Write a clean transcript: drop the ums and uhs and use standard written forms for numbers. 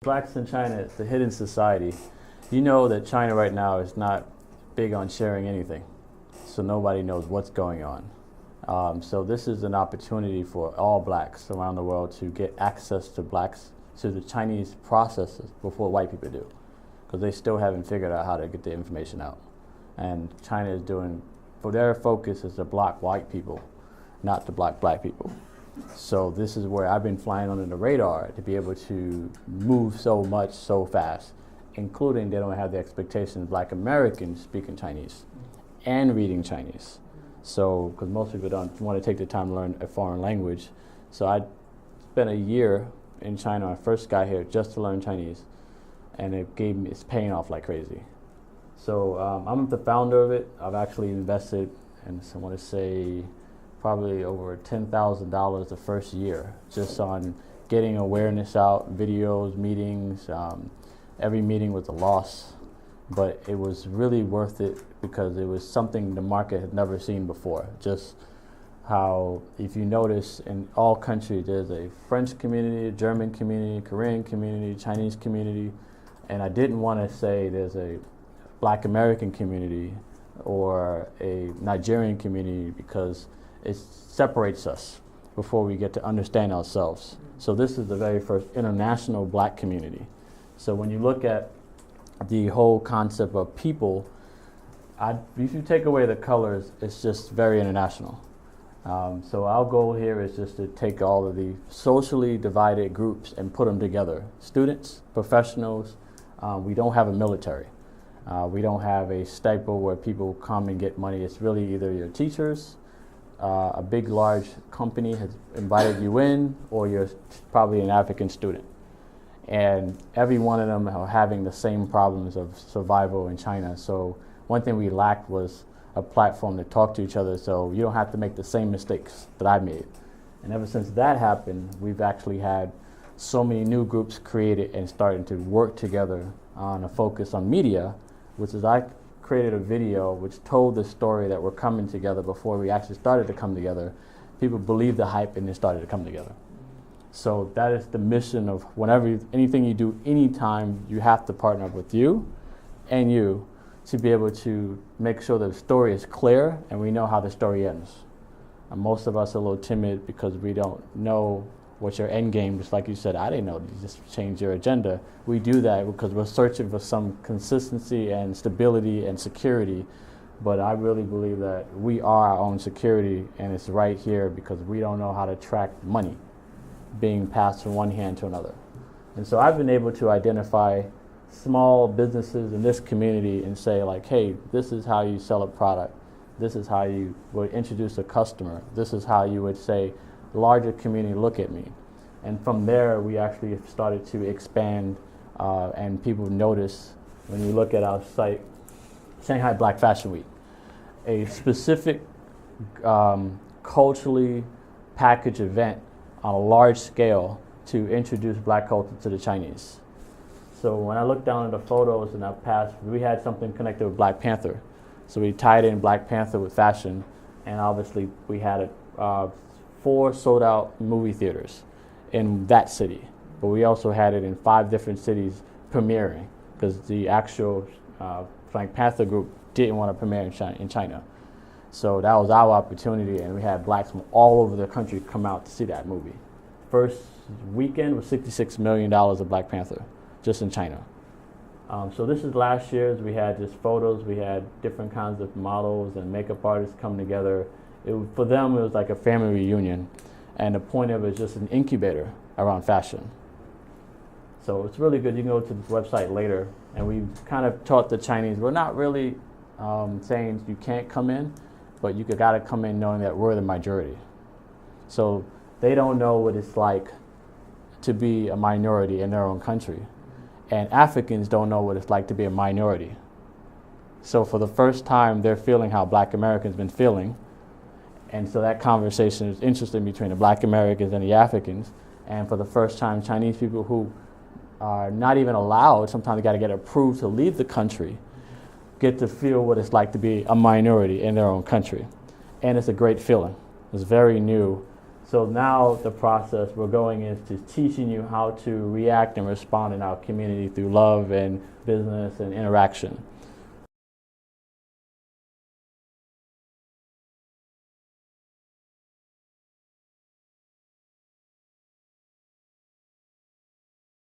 Blacks in China, it's a hidden society. You know that China right now is not big on sharing anything, so nobody knows what's going on. So this is an opportunity for all blacks around the world to get access to the Chinese processes before white people do, because they still haven't figured out how to get the information out. And China is doing, for their focus is to block white people, not to block black people. So this is where I've been flying under the radar to be able to move so much so fast, including they don't have the expectation Black Americans speaking Chinese and reading Chinese. So, because most people don't want to take the time to learn a foreign language. So I spent a year in China when I first got here just to learn Chinese, and it's paying off like crazy. So I'm the founder of it. I've actually invested, and I want to say, probably over $10,000 the first year just on getting awareness out, videos, meetings. Every meeting was a loss, but it was really worth it because it was something the market had never seen before. Just how, if you notice, in all countries there's a French community, a German community, Korean community, Chinese community, and I didn't want to say there's a Black American community or a Nigerian community because it separates us before we get to understand ourselves. So this is the very first international black community. So when you look at the whole concept of people, if you take away the colors, it's just very international. So our goal here is just to take all of the socially divided groups and put them together. Students, professionals, we don't have a military. We don't have a staple where people come and get money. It's really either your teachers, a big, large company has invited you in, or you're probably an African student. And every one of them are having the same problems of survival in China. So one thing we lacked was a platform to talk to each other so you don't have to make the same mistakes that I made. And ever since that happened, we've actually had so many new groups created and starting to work together on a focus on media, which is I created a video which told the story that we're coming together before we actually started to come together. People believed the hype and they started to come together. So that is the mission of anything you do, anytime, you have to partner up with you and you to be able to make sure the story is clear and we know how the story ends. And most of us are a little timid because we don't know what's your end game. Just like you said, I didn't know, you just change your agenda. We do that because we're searching for some consistency and stability and security. But I really believe that we are our own security, and it's right here because we don't know how to track money being passed from one hand to another. And so I've been able to identify small businesses in this community and say, like, hey, this is how you sell a product. This is how you would introduce a customer. This is how you would say, larger community, look at me. And from there, we actually started to expand, and people notice when you look at our site, Shanghai Black Fashion Week, a specific culturally packaged event on a large scale to introduce black culture to the Chinese. So when I look down at the photos in our past, we had something connected with Black Panther. So we tied in Black Panther with fashion, and obviously we had 4 sold-out movie theaters in that city. But we also had it in 5 different cities premiering because the actual Black Panther group didn't want to premiere in China. So that was our opportunity, and we had blacks from all over the country come out to see that movie. First weekend was $66 million of Black Panther, just in China. So this is last year's. We had just photos. We had different kinds of models and makeup artists come together. For them, it was like a family reunion, and the point of it is just an incubator around fashion. So it's really good. You can go to this website later, and we kind of taught the Chinese, we're not really saying you can't come in, but you got to come in knowing that we're the majority. So they don't know what it's like to be a minority in their own country, and Africans don't know what it's like to be a minority. So for the first time, they're feeling how Black Americans been feeling. And so that conversation is interesting between the Black Americans and the Africans. And for the first time, Chinese people who are not even allowed, sometimes they got to get approved to leave the country, get to feel what it's like to be a minority in their own country. And it's a great feeling. It's very new. So now the process we're going into teaching you how to react and respond in our community through love and business and interaction.